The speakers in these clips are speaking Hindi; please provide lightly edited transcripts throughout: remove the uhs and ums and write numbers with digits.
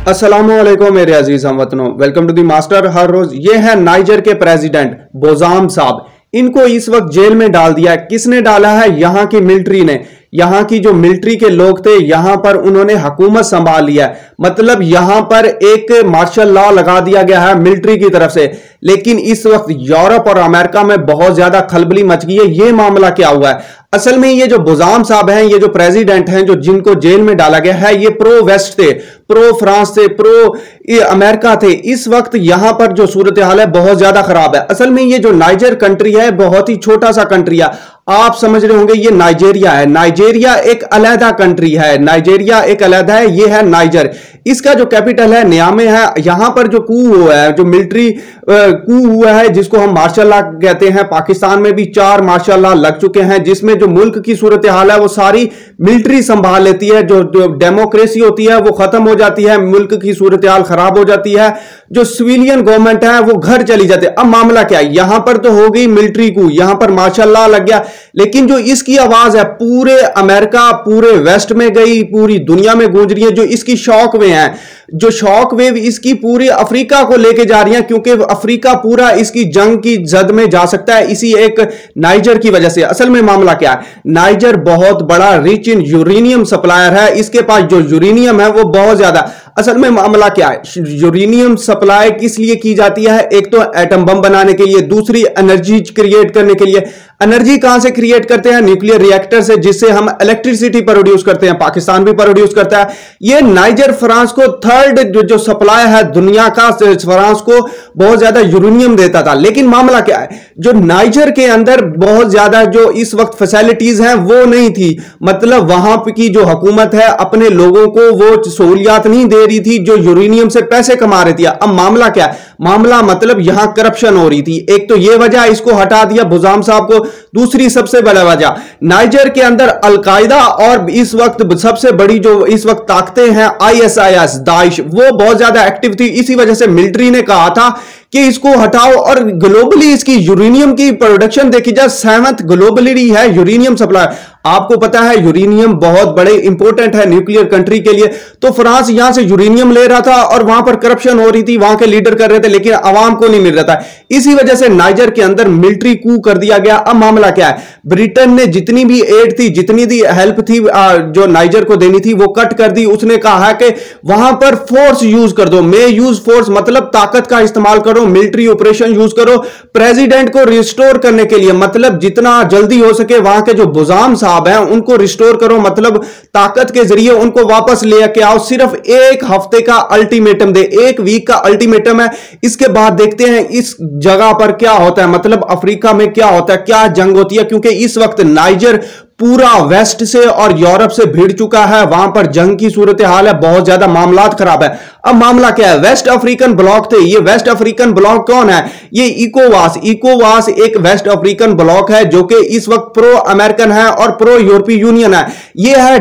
अस्सलामुअलैकुम मेरे अजीज हमवतनों, वेलकम टू दी मास्टर हर रोज। ये है नाइजर के प्रेसिडेंट बोज़ाम साहब। इनको इस वक्त जेल में डाल दिया है। किसने डाला है? यहां की मिलिट्री ने। यहां की जो मिलिट्री के लोग थे, यहां पर उन्होंने हुकूमत संभाल लिया। मतलब यहां पर एक मार्शल लॉ लगा दिया गया है मिलिट्री की तरफ से। लेकिन इस वक्त यूरोप और अमेरिका में बहुत ज्यादा खलबली मच गई है। ये मामला क्या हुआ है? असल में ये जो बोज़ाम साहब हैं, ये जो प्रेसिडेंट हैं, जो जिनको जेल में डाला गया है, ये प्रो वेस्ट थे, प्रो फ्रांस थे, प्रो अमेरिका थे। इस वक्त यहां पर जो सूरत हाल है बहुत ज्यादा खराब है। असल में ये जो नाइजर कंट्री है बहुत ही छोटा सा कंट्री है। आप समझ रहे होंगे ये नाइजेरिया है। नाइजेरिया एक अलहदा कंट्री है। नाइजेरिया एक अलहदा है। ये है नाइजर। इसका जो कैपिटल है नियामे है। यहां पर जो कू हुआ है, जो मिलिट्री कू हुआ है, जिसको हम मार्शल लॉ कहते हैं। पाकिस्तान में भी 4 मार्शल लॉ लग चुके हैं, जिसमें जो मुल्क की सूरत हाल है वो सारी मिलिट्री संभाल लेती है। जो डेमोक्रेसी होती है वो खत्म हो जाती है, मुल्क की सूरत हाल खराब हो जाती है। जो सिविलियन गवर्नमेंट है वो घर चली जाती है। अब मामला क्या है? यहां पर तो हो गई मिलिट्री कू, यहां पर मार्शल लॉ लग गया। लेकिन जो इसकी आवाज है पूरे अमेरिका, पूरे वेस्ट में गई, पूरी दुनिया में गूंज रही है। जो इसकी शॉक वे है, जो शॉक वेव इसकी पूरी अफ्रीका को लेके जा रही है, क्योंकि अफ्रीका पूरा इसकी जंग की जद में जा सकता है इसी एक नाइजर की वजह से। असल में मामला क्या है? नाइजर बहुत बड़ा रिच इन यूरेनियम सप्लायर है। इसके पास जो यूरेनियम है वो बहुत ज्यादा। असल में मामला क्या है? यूरेनियम सप्लाई किस लिए की जाती है? एक तो एटम बम बनाने के लिए, दूसरी एनर्जी क्रिएट करने के लिए। एनर्जी कहां से क्रिएट करते हैं? न्यूक्लियर रिएक्टर से, जिससे हम इलेक्ट्रिसिटी प्रोड्यूस करते हैं। पाकिस्तान भी प्रोड्यूस करता है। ये नाइजर फ्रांस को थर्ड जो सप्लाई है दुनिया का, फ्रांस को बहुत ज्यादा यूरेनियम देता था। लेकिन मामला क्या है? जो नाइजर के अंदर बहुत ज्यादा जो इस वक्त फैसिलिटीज हैं वो नहीं थी। मतलब वहां की जो हुकूमत है अपने लोगों को वो सहूलियात नहीं दे रही थी जो यूरेनियम से पैसे कमा रही थी। अब मामला क्या है? मामला मतलब यहां करप्शन हो रही थी। एक तो ये वजह, इसको हटा दिया बोज़ाम साहब को। दूसरी सबसे बड़ा वजह, नाइजर के अंदर अलकायदा और इस वक्त सबसे बड़ी जो इस वक्त ताकतें हैं ISIS, दाइश, वो बहुत ज्यादा एक्टिव थी। इसी वजह से मिलिट्री ने कहा था कि इसको हटाओ। और ग्लोबली इसकी यूरेनियम की प्रोडक्शन देखी जाए, 7th ग्लोबली है यूरेनियम सप्लाई। आपको पता है यूरेनियम बहुत बड़े इंपॉर्टेंट है न्यूक्लियर कंट्री के लिए। तो फ्रांस यहां से यूरेनियम ले रहा था और वहां पर करप्शन हो रही थी, वहां के लीडर कर रहे थे, लेकिन आवाम को नहीं मिल रहा था। इसी वजह से नाइजर के अंदर मिलिट्री कू कर दिया गया। अब मामला क्या है? ब्रिटेन ने जितनी भी एड थी, जितनी भी हेल्प थी जो नाइजर को देनी थी, वो कट कर दी। उसने कहा कि वहां पर फोर्स यूज कर दो, मे यूज फोर्स, मतलब ताकत का इस्तेमाल करो, मिलिट्री ऑपरेशन यूज करो प्रेसिडेंट को रिस्टोर करने के लिए। मतलब जितना जल्दी हो सके वहां के जो बोज़ाम साहब हैं उनको रिस्टोर करो, मतलब ताकत के जरिए उनको वापस लेके आओ। सिर्फ 1 हफ्ते का अल्टीमेटम दे, 1 वीक का अल्टीमेटम है। इसके बाद देखते हैं इस जगह पर क्या होता है, मतलब अफ्रीका में क्या होता है, क्या जंग होती है। क्योंकि इस वक्त नाइजर पूरा वेस्ट से और यूरोप से भिड़ चुका है। वहां पर जंग की सूरत हाल है, बहुत ज्यादा मामलात खराब है। अब मामला क्या है? वेस्ट अफ्रीकन ब्लॉक थे। ये वेस्ट अफ्रीकन ब्लॉक कौन है? ये इकोवास एक वेस्ट अफ्रीकन ब्लॉक है जो कि इस वक्त प्रो अमेरिकन है और प्रो यूरोपीय यूनियन है। ये है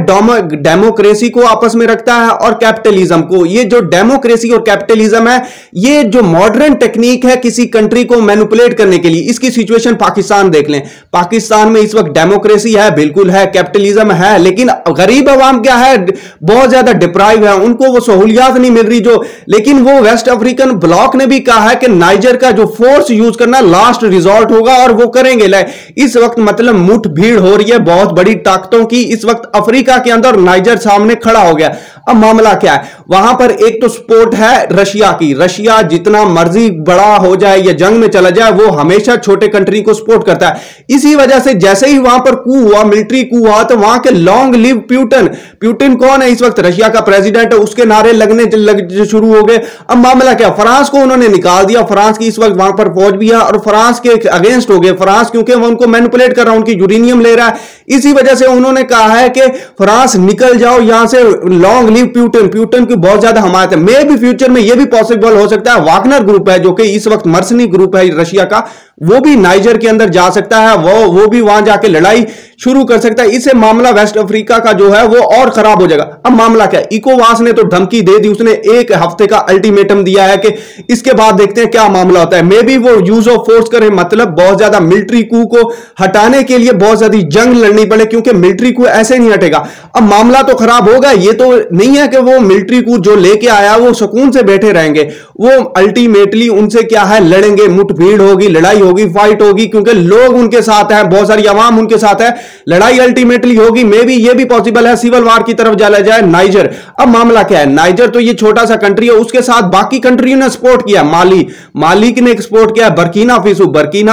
डेमोक्रेसी को आपस में रखता है और कैपिटलिज्म को। ये जो डेमोक्रेसी और कैपिटलिज्म है, ये जो मॉडर्न टेक्निक है किसी कंट्री को मैनिपुलेट करने के लिए। इसकी सिचुएशन पाकिस्तान देख लें। पाकिस्तान में इस वक्त डेमोक्रेसी है, बिल्कुल है, कैपिटलिज्म है, लेकिन गरीब अवाम क्या है? बहुत ज्यादा डिप्राइव है, उनको वो सहूलियात नहीं मिल रही जो। लेकिन वो वेस्ट अफ्रीकन ब्लॉक ने भी कहा है कि नाइजर का जो फोर्स यूज करना लास्ट रिजॉर्ट होगा और वो करेंगे। इस वक्त मतलब मुठभीड़ हो रही है बहुत बड़ी ताकतों की इस वक्त अफ्रीका के अंदर। नाइजर सामने खड़ा हो गया। अब मामला क्या है? वहां पर एक तो सपोर्ट है रशिया की। रशिया जितना मर्जी बड़ा हो जाए या जंग में चला जाए, वो हमेशा छोटे कंट्री को सपोर्ट करता है। इसी वजह से जैसे ही वहां पर कू हुआ, मिलिट्री कू हुआ, तो वहां के लॉन्ग लिव प्यूटन। प्यूटन कौन है? इस वक्त रशिया का प्रेसिडेंट है। उसके नारे लगने शुरू हो गए। अब मामला क्या? फ्रांस को उन्होंने निकाल दिया। फ्रांस की इस वक्त वहां पर फौज भी है और फ्रांस के अगेंस्ट हो गए। फ्रांस क्योंकि वो उनको मैनिपुलेट कर रहा है, उनकी यूरेनियम ले रहा है। इसी वजह से उन्होंने कहा है कि फ्रांस निकल जाओ यहां से, लॉन्ग लिव प्यूटन। प्यूटन की बहुत ज्यादा हमायत है। मे भी फ्यूचर में यह भी पॉसिबल हो सकता है वागनर ग्रुप है जो कि इस वक्त मर्सनी ग्रुप है रशिया का, वो भी नाइजर के अंदर जा सकता है, वो भी वहां जाके लड़ाई शुरू कर सकता है। इससे मामला वेस्ट अफ्रीका का जो है वो और खराब हो जाएगा। अब मामला क्या है, इकोवास ने तो धमकी दे दी, उसने 1 हफ्ते का अल्टीमेटम दिया है कि इसके बाद देखते हैं क्या मामला होता है। मे बी वो यूज ऑफ फोर्स करे, मतलब बहुत ज्यादा मिलिट्री कू को हटाने के लिए बहुत ज्यादा जंग लड़नी पड़े, क्योंकि मिलिट्री कू ऐसे नहीं हटेगा। अब मामला तो खराब होगा, ये तो नहीं है कि वो मिलिट्री कू जो लेके आया वो सुकून से बैठे रहेंगे, वो अल्टीमेटली उनसे क्या है लड़ेंगे, मुठभेड़ होगी, लड़ाई होगी, फाइट होगी, क्योंकि लोग उनके साथ हैं, बहुत सारी आवाम उनके साथ है, लड़ाई अल्टीमेटली होगी। मे बी ये भी पॉसिबल है सिविल वार की तरफ चला जाए नाइजर। अब मामला क्या है, नाइजर तो ये छोटा सा कंट्री है, उसके साथ बाकी कंट्रियों ने सपोर्ट किया। माली ने एक्सपोर्ट किया, बर्किना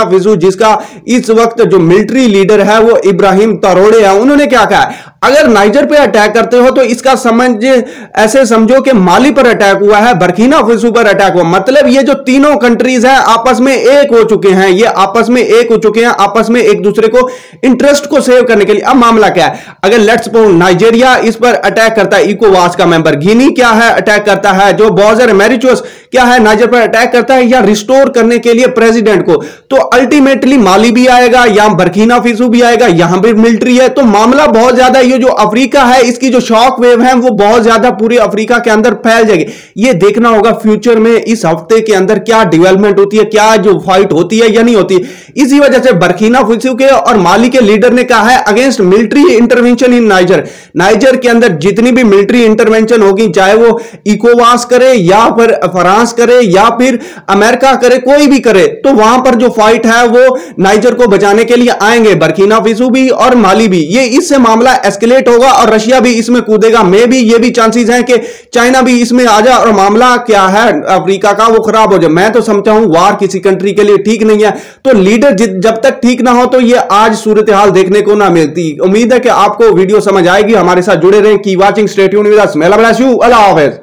फासो जिसका इस वक्त जो मिलिट्री लीडर है वो इब्राहिम ट्राओरे है, उन्होंने क्या कहा, अगर नाइजर पे अटैक करते हो तो इसका ऐसे समझो कि माली पर अटैक हुआ है, बर्किना फासो पर अटैक हुआ, मतलब ये जो तीनों कंट्रीज हैं आपस में एक हो चुके हैं, ये आपस में एक हो चुके हैं, आपस में एक दूसरे को इंटरेस्ट को सेव करने के लिए। अब मामला क्या है, अगर लेट्स सपोज नाइजीरिया इस पर अटैक करता है, इकोवास का मेंबर, गिनी क्या है अटैक करता है, जो बोजर मैरिचुअस क्या है नाइजर पर अटैक करता है या रिस्टोर करने के लिए प्रेसिडेंट को, तो अल्टीमेटली माली भी आएगा या बर्किना फासो भी आएगा, यहां भी मिलिट्री है, तो मामला बहुत ज्यादा, ये जो अफ्रीका है इसकी जो शॉक वेव है वो बहुत ज्यादा पूरे अफ्रीका के अंदर फैल जाएगी। ये देखना होगा फ्यूचर में इस हफ्ते के अंदर क्या डेवलपमेंट होती है, क्या जो फाइट होती है या नहीं होती। इसी वजह से बर्किना फासो के और माली के लीडर ने कहा है अगेंस्ट मिलिट्री इंटरवेंशन इन नाइजर के अंदर जितनी भी मिलिट्री इंटरवेंशन होगी, चाहे वो इकोवास करे या फिर फ्रांस करे या फिर अमेरिका करे, कोई भी करे, तो वहां पर जो फाइट है वो नाइजर को बचाने के लिए आएंगे, बर्किना फासो भी और माली भी। ये इससे मामला एस्केलेट होगा और रशिया भी इसमें कूदेगा। मे भी ये भी चांसेस हैं कि चाइना भी इसमें आ जाए और मामला क्या है अफ्रीका का वो खराब हो जाए। मैं तो समझता हूं वार किसी कंट्री के लिए ठीक नहीं है, तो लीडर जब तक ठीक ना हो तो ये आज सूरत हाल देखने को ना मिलती। उम्मीद है कि आपको वीडियो समझ आएगी, हमारे साथ जुड़े रहें। Keep watching, stay tuned with us. अल्लाह हाफिज़।